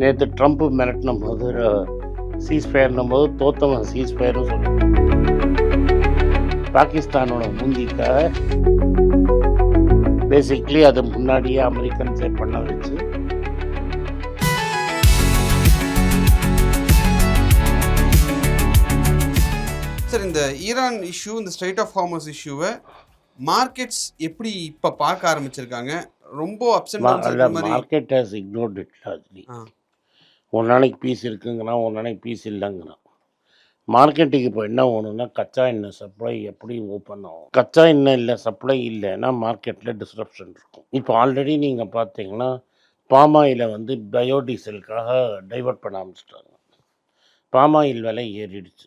நேற்று ட்ரம்ப் மிரட்டின போது சீஸ்ஃபயர்னும் போது தோத்தவன் சீஸ்ஃபயர்னு சொல்லி பாகிஸ்தானோட மூஞ்சிக்காக பேசிக்லி அது முன்னாடியே அமெரிக்கன்ஸே பண்ண வச்சு சார், இந்த ஈரான் இஷ்யூ, இந்த ஸ்ட்ரைட் ஆஃப் ஹார்மஸ் இஷ்யூவை மார்க்கெட்ஸ் எப்படி இப்போ பார்க்க ஆரம்பிச்சிருக்காங்க? ரொம்ப market has ignored it largely. ஒரு நாளைக்கு பீஸ் இருக்குங்கன்னா ஒரு நாளைக்கு பீஸ் இல்லைங்கிறான். மார்க்கெட்டுக்கு இப்போ என்ன வேணும்னா கச்சா எண்ணெய் சப்ளை எப்படி ஓப்பன் ஆகும். கச்சா எண்ணெய் இல்லை, சப்ளை இல்லைன்னா மார்க்கெட்டில் டிஸ்ரப்ஷன் இருக்கும். இப்போ ஆல்ரெடி நீங்கள் பார்த்தீங்கன்னா பாமாயிலை வந்து பயோடீசலுக்காக டைவர்ட் பண்ண ஆரம்பிச்சிட்டாங்க. பாமாயில் விலை ஏறிடுச்சு.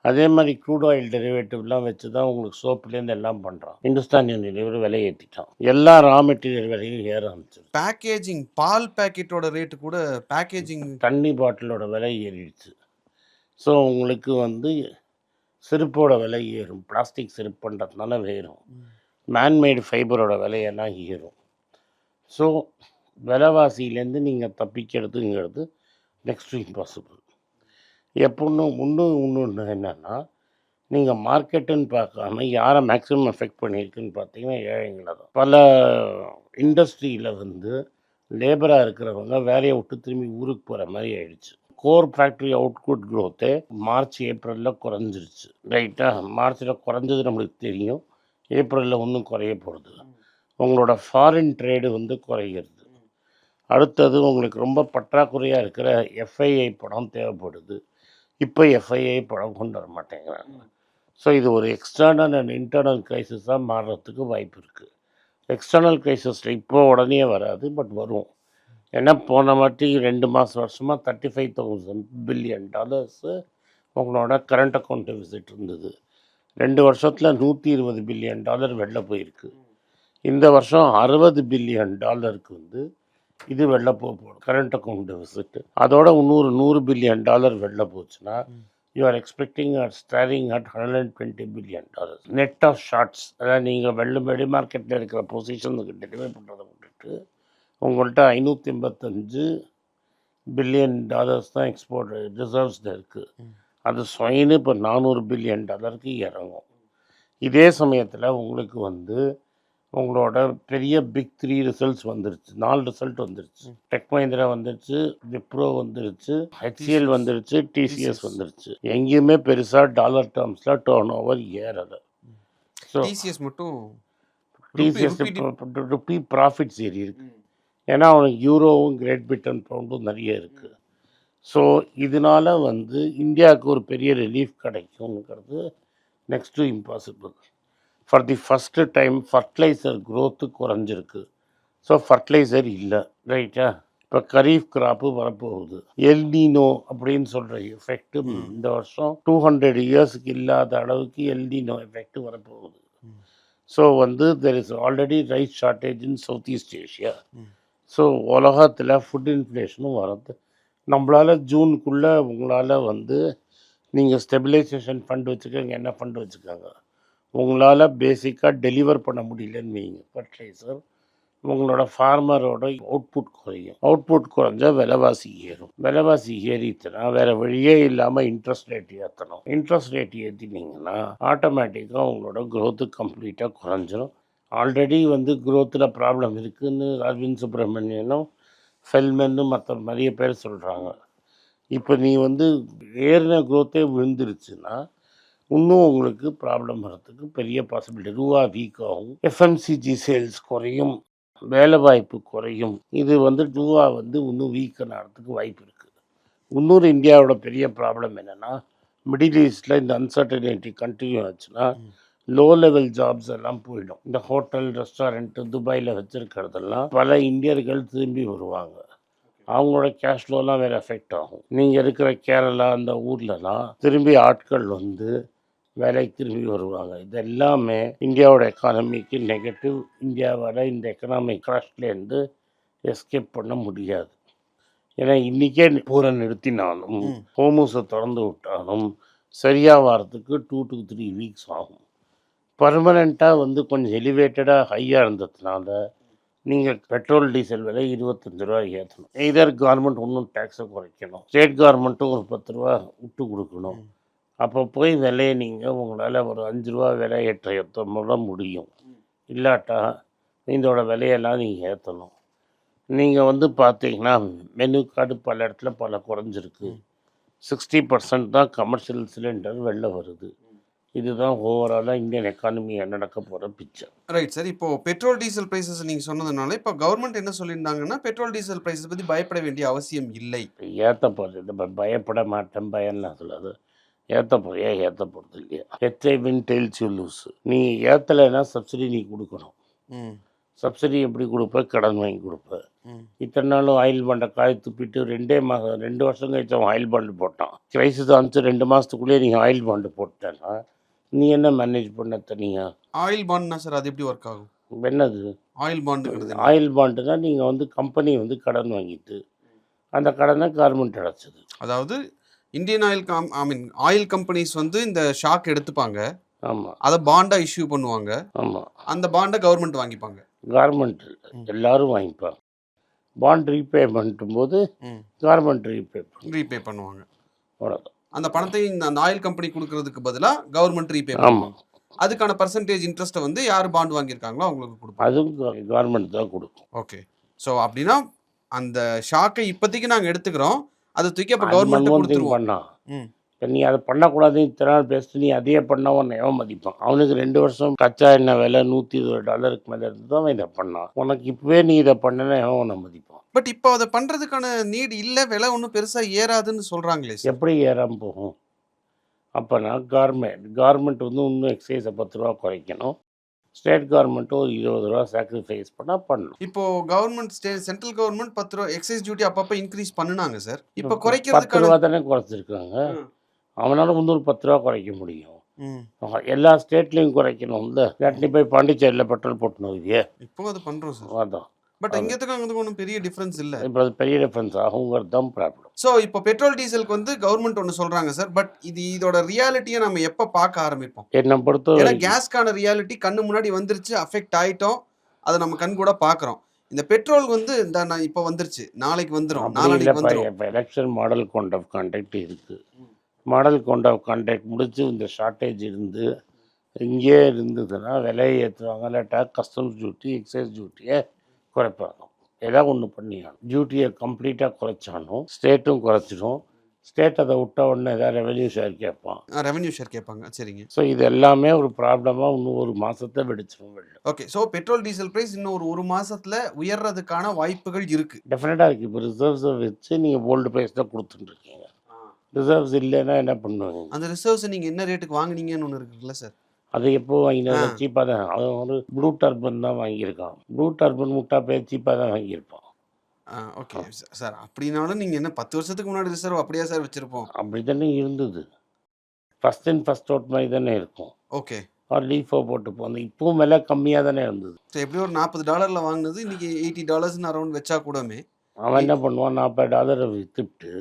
அதே மாதிரி க்ரூட் ஆயில் டெரிவேட்டிவ்லாம் வச்சு தான் உங்களுக்கு சோப்புலேருந்து எல்லாம் பண்ணுறான். இந்துஸ்தான் யூனிலிவர் விலை ஏற்றிட்டான். எல்லா ரா மெட்டீரியல் விலையும் ஏற ஆரம்பிச்சு. பேக்கேஜிங், பால் பேக்கெட்டோட ரேட்டு கூட, பேக்கேஜிங் தண்ணி பாட்டிலோட விலை ஏறிடுச்சு. ஸோ உங்களுக்கு வந்து செருப்போட விலை ஏறும். பிளாஸ்டிக் செருப்பு பண்ணுறதுனால ஏறும். மேன்மேடு ஃபைபரோட விலையெல்லாம் ஏறும். ஸோ விலைவாசியிலேருந்து நீங்கள் தப்பிக்கிறதுங்கிறது நெக்ஸ்ட் டு இம்பாசிபிள். இன்னொன்று என்னென்னா, நீங்கள் மார்க்கெட்டுன்னு பார்க்காம யாரை மேக்ஸிமம் எஃபெக்ட் பண்ணியிருக்குன்னு பார்த்தீங்கன்னா ஏழைங்களை தான். பல இண்டஸ்ட்ரியில் வந்து லேபராக இருக்கிறவங்க வேலையை விட்டு திரும்பி ஊருக்கு போகிற மாதிரி ஆயிடுச்சு. கோர் ஃபேக்ட்ரி அவுட்புட் க்ரோத்தே மார்ச் ஏப்ரலில் குறைஞ்சிருச்சு. ரைட்டாக மார்ச்சில் குறைஞ்சது நம்மளுக்கு தெரியும். ஏப்ரலில் ஒன்றும் குறைய போகிறது. உங்களோட ஃபாரின் ட்ரேடு வந்து குறைகிறது. அடுத்தது உங்களுக்கு ரொம்ப பற்றாக்குறையாக இருக்கிற எஃப்ஐஐ படம் தேவைப்படுது. இப்போ எஃப்ஐஐ படம் கொண்டு வர மாட்டேங்கிறாங்க. ஸோ இது ஒரு எக்ஸ்டர்னல் அண்ட் இன்டர்னல் க்ரைசிஸாக மாறுறதுக்கு வாய்ப்பு இருக்குது. எக்ஸ்டர்னல் க்ரைசிஸில் இப்போ உடனே வராது, பட் வரும். ஏன்னா போன வாட்டி 2 வருஷமாக $35,000 பில்லியன் உங்களோட கரண்ட் அக்கௌண்ட் டெபிசிட் இருந்தது. 2 வருஷத்தில் $120 பில்லியன் வெளில போயிருக்கு. இந்த வருஷம் $60 பில்லியன் வந்து இது வெளில போகும் கரண்ட் அக்கௌண்ட் டெபிசிட். அதோட இன்னொரு $100 பில்லியன் வெளில போச்சுன்னா you are expecting staring at $120 billion. Net of shorts, அதாவது நீங்கள் வெளி மார்க்கெட்டில் இருக்கிற பொசிஷனுக்கு டெலிவரி பண்ணுறதை விட்டுட்டு உங்கள்கிட்ட $585 பில்லியன் தான் எக்ஸ்போர்ட் ரிசர்வ்ஸில் இருக்குது. அது ஸ்வைனு இப்போ $400 பில்லியன் இறங்கும். இதே சமயத்தில் உங்களுக்கு வந்து உங்களோட பெரிய பிக் 3 ரிசல்ட்ஸ் வந்துருச்சு. 4 ரிசல்ட் வந்துருச்சு. டெக் மஹிந்திரா வந்துருச்சு, விப்ரோ வந்துருச்சு, ஹெச்சிஎல் வந்துருச்சு, டிசிஎஸ் வந்துருச்சு. எங்கேயுமே பெருசாக டாலர் டேர்ம்ஸில் டர்ன் ஓவர் ஏறலை. ஸோ டிசிஎஸ் மட்டும் ருப்பி ப்ராஃபிட்ஸ் ஏறி இருக்கு. ஏன்னா அவனுக்கு யூரோவும் கிரேட் பிரிட்டன் பவுண்டும் நிறைய இருக்குது. ஸோ இதனால் வந்து இந்தியாவுக்கு ஒரு பெரிய ரிலீஃப் கிடைக்குங்கிறது next to impossible. For the first time fertiliser growth குறைஞ்சிருக்கு. ஸோ ஃபர்டிலைசர் இல்லை. ரைட்டா? இப்போ கரீஃப் கிராப்பு வரப்போகுது. எல்னினோ அப்படின்னு சொல்கிற எஃபெக்ட்டு இந்த வருஷம் 200 இயர்ஸுக்கு இல்லாத அளவுக்கு எல்னினோ எஃபெக்ட் வரப்போகுது. ஸோ வந்து there is already rice shortage in South East Asia. So உலகத்தில் ஃபுட் இன்ஃப்ளேஷனும் வரது. நம்மளால் ஜூனுக்குள்ளே உங்களால் வந்து நீங்கள் ஸ்டெபிலைசேஷன் ஃபண்ட் வச்சுக்கோங்க, என்ன ஃபண்ட் வச்சுக்கோங்க, உங்களால் பேசிக்காக டெலிவர் பண்ண முடியலன்னு வைங்க ஃபர்டிலைசர், உங்களோட ஃபார்மரோட அவுட்புட் குறையும். அவுட்புட் குறைஞ்சா விலைவாசி ஏறும். விலைவாசி ஏறிச்சுன்னா வேறு வழியே இல்லாமல் இன்ட்ரெஸ்ட் ரேட் ஏற்றணும். இன்ட்ரெஸ்ட் ரேட் ஏற்றினீங்கன்னா ஆட்டோமேட்டிக்காக உங்களோட க்ரோத்து கம்ப்ளீட்டாக குறைஞ்சிரும். ஆல்ரெடி வந்து க்ரோத்தில் ப்ராப்ளம் இருக்குதுன்னு அரவிந்த் சுப்ரமணியனும் ஃபெல்மென்னும் மற்ற நிறைய பேர் சொல்கிறாங்க. இப்போ நீ வந்து ஏறின க்ரோத்தே விழுந்துருச்சுன்னா இன்னும் உங்களுக்கு ப்ராப்ளம் வர்றதுக்கு பெரிய பாசிபிலிட்டி. ரூபா வீக் ஆகும், எஃப்எம்சிஜி சேல்ஸ் குறையும், வேலை வாய்ப்பு குறையும். இது வந்து ரூபா வந்து இன்னும் வீக்கன் ஆகிறதுக்கு வாய்ப்பு இருக்குது. இன்னொரு இந்தியாவோட பெரிய ப்ராப்ளம் என்னென்னா, மிடில் ஈஸ்டில் இந்த அன்சர்டனிட்டி கண்டினியூ ஆச்சுன்னா லோ லெவல் ஜாப்ஸ் எல்லாம் போயிடும். இந்த ஹோட்டல், ரெஸ்டாரண்ட்டு, துபாயில் வச்சுருக்கிறதெல்லாம் பல இந்தியர்கள் திரும்பி வருவாங்க. அவங்களோட கேஷ் ஃப்ளோலாம் வேறு எஃபெக்ட் ஆகும். நீங்கள் இருக்கிற கேரளா அந்த ஊர்லலாம் திரும்பி ஆட்கள் வந்து வேலைக்கு திரும்பி வருவாங்க. இது எல்லாமே இந்தியாவோட எக்கானமிக்கு நெகட்டிவ். இந்தியாவால் இந்த எக்கனாமிக் கிராஷ்லேருந்து எஸ்கேப் பண்ண முடியாது. ஏன்னா இன்றைக்கே பூரை நிறுத்தினாலும் ஹோமஸை திறந்து விட்டாலும் சரியாக வரத்துக்கு 2 to 3 வீக்ஸ் ஆகும். பர்மனெண்ட்டாக வந்து கொஞ்சம் எலிவேட்டடாக ஹையாக இருந்ததுனால நீங்கள் பெட்ரோல் டீசல் விலை 25 ரூபா ஏற்றணும். எய்தர் கவர்மெண்ட் இன்னும் டேக்ஸை குறைக்கணும், ஸ்டேட் கவர்மெண்ட்டும் ஒரு 10 ரூபா விட்டு கொடுக்கணும். அப்போ போய் விலையை நீங்கள் உங்களால் ஒரு 5 ரூபா விலை ஏற்ற முடியும். இல்லாட்டா இதோட விலையெல்லாம் நீங்கள் ஏற்றணும். நீங்கள் வந்து பார்த்தீங்கன்னா மெனு கார்டு பல இடத்துல பல குறைஞ்சிருக்கு. 60% தான் கமர்ஷியல் சிலிண்டர் வெளில வருது. இதுதான் ஓவராலாக இந்தியன் எக்கானமி நடக்க போகிற பிக்சர். Right sir. இப்போ பெட்ரோல் டீசல் பிரைசஸ் நீங்கள் சொன்னதுனால இப்போ கவர்மெண்ட் என்ன சொல்லியிருந்தாங்கன்னா பெட்ரோல் டீசல் பிரைஸஸ் பற்றி பயப்பட வேண்டிய அவசியம் இல்லை. ஏற்ற போகிறது பயப்பட மாட்டேன் பயம்லாம் சொல்லாது. ஏற்ற போறியா ஏற்ற போகிறது இல்லையா? HI win tails you lose. நீ ஏற்றலைன்னா சப்சிடி நீ கொடுக்கணும். சப்சிடி எப்படி கொடுப்ப? கடன் வாங்கி கொடுப்ப. இத்தனை நாளும் ஆயில் பாண்டை காய துப்பிட்டு 2 வருஷம் கழிச்சு அவன் ஆயில் பாண்டு போட்டான். கிரைசிஸ் ஆச்சு 2 மாதத்துக்குள்ளேயே நீங்கள் ஆயில் பாண்டு போட்டேன்னா நீ என்ன மேனேஜ் பண்ண தனியாக? ஆயில் பாண்ட்னா சார் அது எப்படி ஒர்க் ஆகும்? என்னது ஆயில் பாண்டுங்கிறது? ஆயில் பாண்டுனா நீங்கள் வந்து கம்பெனி வந்து கடன் வாங்கிட்டு அந்த கடனை கவர்மெண்ட் அடைச்சது. அதாவது இந்தியன் ஆயில் கம்பெனிஸ் வந்து இந்த ஷாக் எடுத்துப்பாங்க. ஆமாம். அதை பாண்டா இஷ்யூ பண்ணுவாங்க. ஆமாம். அந்த பாண்டை கவர்மெண்ட் வாங்கிப்பாங்க. கவர்மெண்ட் எல்லாரும் வாங்கிப்பாங்க. பாண்ட் ரீபேமெண்ட்டும் போது கவர்மெண்ட் ரீபே பண்ணுவாங்க. அவ்வளோதான். அந்த பணத்தை அந்த ஆயில் கம்பெனி கொடுக்கறதுக்கு பதிலாக கவர்மெண்ட் ரீபே பண்ணுவாங்க. அதுக்கான பர்சன்டேஜ் இன்ட்ரெஸ்ட்டை வந்து யார் பாண்ட் வாங்கியிருக்காங்களோ அவங்களுக்கு கொடுப்பாங்க. அதுவும் கவர்மெண்ட் தான் கொடுக்கும். ஓகே. ஸோ அப்படின்னா அந்த ஷாக்கை இப்போதைக்கு நாங்கள் எடுத்துக்கிறோம், அதை தூக்கி அப்போ கவர்மெண்ட் கொடுத்துருவோம். இப்போ நீ அதை பண்ணக்கூடாது இத்தனை நாள் பேசிட்டு நீ அதையே பண்ணால் உன்னை எவன் மதிப்பான்? அவனுக்கு 2 வருஷம் கச்சா எண்ணெய் விலை $120 மேலே இருந்து தான் இதை பண்ணான். உனக்கு இப்போவே நீ இதை பண்ணனா எவன் உன்னை மதிப்பான்? பட் இப்போ அதை பண்ணுறதுக்கான நீட் இல்லை, விலை ஒன்றும் பெருசாக ஏறாதுன்னு சொல்கிறாங்களே. எப்படி ஏறாமல் போகும்? அப்போனா கவர்மெண்ட் வந்து இன்னும் எக்ஸைஸை 10 ரூபா குறைக்கணும். ஸ்டேட் கவர்மெண்ட்டும் ஒரு 20 ரூபா சாக்ரிஃபைஸ் பண்ணணும். இப்போது கவர்மெண்ட் சென்ட்ரல் கவர்மெண்ட் 10 ரூபா எக்ஸைஸ் டியூட்டி அப்பப்போ இன்க்ரீஸ் பண்ணினாங்க சார். இப்போ 10 குறைக்கிறதுக்கு ரூபா தானே குறைச்சிருக்காங்க. அவனால் முந்நூறு 10 ரூபா குறைக்க முடியும். எல்லா ஸ்டேட்லேயும் குறைக்கணும்ல. இல்லாட்டி போய் பாண்டிச்சேரியில் பெட்ரோல் போட்டுணும் இல்லையே. இப்போ அது பண்ணுறோம் சார். அதான். பட் இங்கேத்துக்கு அங்கே ஒன்றும் பெரிய டிஃப்ரென்ஸ் இல்லை. இப்போ அது பெரிய டிஃப்ரென்ஸ் ஆகுங்கிறது தான் ப்ராப்ளம். ஸோ இப்போ பெட்ரோல் டீசலுக்கு வந்து கவர்மெண்ட் ஒன்று சொல்கிறாங்க சார். பட் இதோட ரியாலிட்டியை நம்ம எப்போ பார்க்க ஆரம்பிப்போம்? என்னை பொறுத்த கேஸ்க்கான ரியாலிட்டி கண்ணு முன்னாடி வந்துருச்சு, அஃபெக்ட் ஆகிட்டோம், அதை நம்ம கண் கூட பார்க்குறோம். இந்த பெட்ரோல் வந்து இப்போ வந்துருச்சு, நாளைக்கு வந்துடும், நாளைக்கு வந்துடும். இப்போ election model code of contact இருக்குது. மாடல் கோட் ஆஃப் கான்டாக்ட் முடிச்சு இந்த ஷார்ட்டேஜ் இருந்து இங்கே இருந்ததுன்னா விலையை ஏற்றுவாங்க. இல்லாட்டா கஸ்டம்ஸ் டியூட்டி எக்ஸைஸ் டியூட்டியை குறைப்பாங்க. ஏதாவது ஒன்று பண்ணியாலும் டியூட்டியை கம்ப்ளீட்டாக குறைச்சாலும் ஸ்டேட்டும் குறைச்சிடும். ஸ்டேட் அதை விட்ட உடனே ஏதாவது ரெவென்யூ ஷேர் கேட்பாங்க. சரிங்க. ஸோ இது எல்லாமே ஒரு ப்ராப்ளமாக இன்னும் ஒரு மாதத்தை வெடிச்சிடும் வெளில. Okay. So petrol diesel price இன்னும் ஒரு மாதத்தில் உயர்றதுக்கான வாய்ப்புகள் இருக்குது. டெஃபினட்டாக இருக்குது. இப்போ ரிசர்வ்ஸை வச்சு நீங்கள் ஓல்டு ப்ரைஸ் தான் கொடுத்துட்டுருக்கீங்க. ரிசர்வ்ஸ் இல்லைன்னா என்ன பண்ணுவாங்க? அந்த ரிசர்வ்ஸை நீங்கள் என்ன ரேட்டுக்கு வாங்கினீங்கன்னு ஒன்று இருக்குல்ல சார்? அது எப்போ வாங்கினா சீப்பாக தான். அவன் ஒரு ப்ளூ டர்பன் தான் வாங்கியிருக்கான். ப்ளூ டர்பன் முட்டா பேர் சீப்பாக தான் வாங்கியிருப்பான். Okay sir. அப்படின்னாலும் நீங்கள் என்ன 10 வருஷத்துக்கு முன்னாடி ரிசர்வ் அப்படியே சார் வச்சுருப்போம்? அப்படி தானே இருந்தது. ஃபஸ்ட் இன் ஃபஸ்ட் அவுட் மாதிரி தானே இருக்கும். ஓகே. லீஃபோ போட்டு போனது இப்பவும் விலை கம்மியாக தானே இருந்தது. ஸோ எப்படி ஒரு $40 வாங்கினது இன்றைக்கி $80 அரௌண்ட் வச்சா கூடமே அவன் என்ன பண்ணுவான்? $40 விற்றுட்டு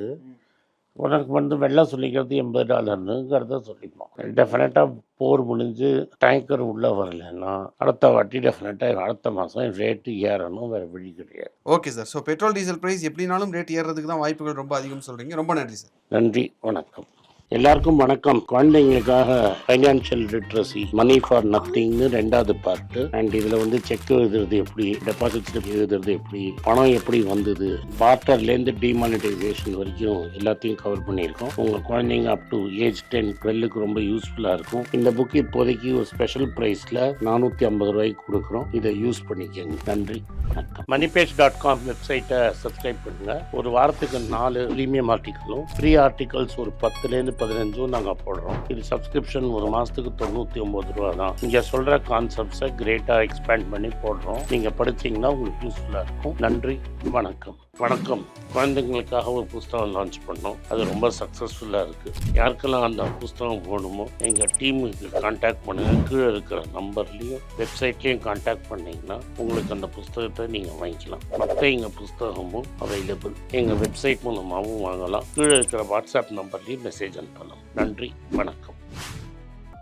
உனக்கு வந்து வெள்ளை சொல்லிக்கிறது $80ங்கிறத சொல்லிப்போம். டெஃபினட்டாக போர் முடிஞ்சு டேங்கர் உள்ளே வரலைன்னா அடுத்த வாட்டி டெஃபினட்டாக அடுத்த மாதம் ரேட்டு ஏறணும், வேறு வழி கிடையாது. Okay sir. So petrol diesel price எப்படினாலும் ரேட் ஏறுறதுக்கு தான் வாய்ப்புகள் ரொம்ப அதிகம் சொல்கிறீங்க. ரொம்ப நன்றி சார். நன்றி, வணக்கம். எல்லாருக்கும் வணக்கம். குழந்தைங்களுக்காக ஃபைனான்ஷியல் லிட்ரஸி மணி ஃபார் நத்திங்னு 2வது பார்ட்டு. அண்ட் இதில் வந்து செக் எழுதுறது எப்படி, டெபாசிட் எழுதுறது எப்படி, பணம் எப்படி வந்தது, பார்ட்டர்லேருந்து டிமானிட்டைசேஷன் வரைக்கும் எல்லாத்தையும் கவர் பண்ணியிருக்கோம். உங்கள் குழந்தைங்க அப் டு ஏஜ் 10-12க்கு ரொம்ப யூஸ்ஃபுல்லாக இருக்கும். இந்த புக் இப்போதைக்கு ஒரு ஸ்பெஷல் ப்ரைஸில் $450 கொடுக்குறோம். இதை யூஸ் பண்ணிக்கோங்க. நன்றி, வணக்கம். moneypage.com வெப்சைட்டை சப்ஸ்கிரைப் பண்ணுங்கள். ஒரு வாரத்துக்கு 4 ப்ரீமியம் ஆர்டிக்கலும் ஃப்ரீ ஆர்டிகல்ஸ் ஒரு 10லேருந்து 15 நாங்கள் போடுறோம். இது சப்ஸ்கிரிப்ஷன் ஒரு மாதத்துக்கு $99 தான். இங்கே சொல்கிற கான்செப்ட்ஸை கிரேட்டாக எக்ஸ்பேண்ட் பண்ணி போடுறோம். நீங்கள் படித்தீங்கன்னா உங்களுக்கு யூஸ்ஃபுல்லாக இருக்கும். நன்றி, வணக்கம். குழந்தைங்களுக்காக ஒரு புஸ்தகம் லான்ச் பண்ணோம். அது ரொம்ப சக்ஸஸ்ஃபுல்லாக இருக்குது. யாருக்கெல்லாம் அந்த புஸ்தகம் போகணுமோ எங்கள் டீமுக்கு கான்டாக்ட் பண்ணுங்கள். கீழே இருக்கிற நம்பர்லேயும் வெப்சைட்லேயும் கான்டாக்ட் பண்ணிங்கன்னா உங்களுக்கு அந்த புஸ்தகத்தை நீங்கள் வாங்கிக்கலாம். மற்ற எங்கள் புஸ்தகமும் அவைலபிள். எங்கள் வெப்சைட் மூலமாகவும் வாங்கலாம். கீழே இருக்கிற வாட்ஸ்அப் நம்பர்லேயும் மெசேஜ் அனுப்பலாம். நன்றி, வணக்கம்.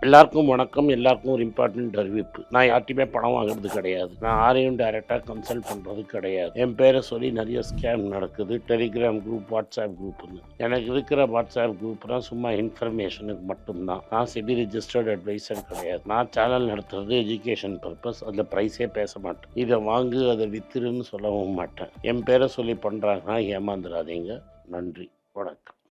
எல்லாருக்கும் வணக்கம். எல்லாருக்கும் ஒரு இம்பார்ட்டன்ட் அறிவிப்பு. நான் யார்ட்டையுமே பணம் வாங்குறது கிடையாது. நான் யாரையும் டைரெக்டாக கன்சல்ட் பண்ணுறது கிடையாது. என் பேரை சொல்லி நிறைய ஸ்கேம் நடக்குது. டெலிகிராம் குரூப், வாட்ஸ்அப் குரூப்னு. எனக்கு இருக்கிற வாட்ஸ்அப் குரூப்லாம் சும்மா இன்ஃபர்மேஷனுக்கு மட்டும்தான். நான் செபி ரிஜிஸ்டர்ட் அட்வைசர் கிடையாது. நான் சேனல் நடத்துறது எஜுகேஷன் பர்பஸ். அதில் ப்ரைஸே பேச மாட்டேன். இதை வாங்கு அதை வித்துருன்னு சொல்லவும் மாட்டேன். என் பேரை சொல்லி பண்ணுறாங்கன்னா ஏமாந்துடாதீங்க. நன்றி, வணக்கம்.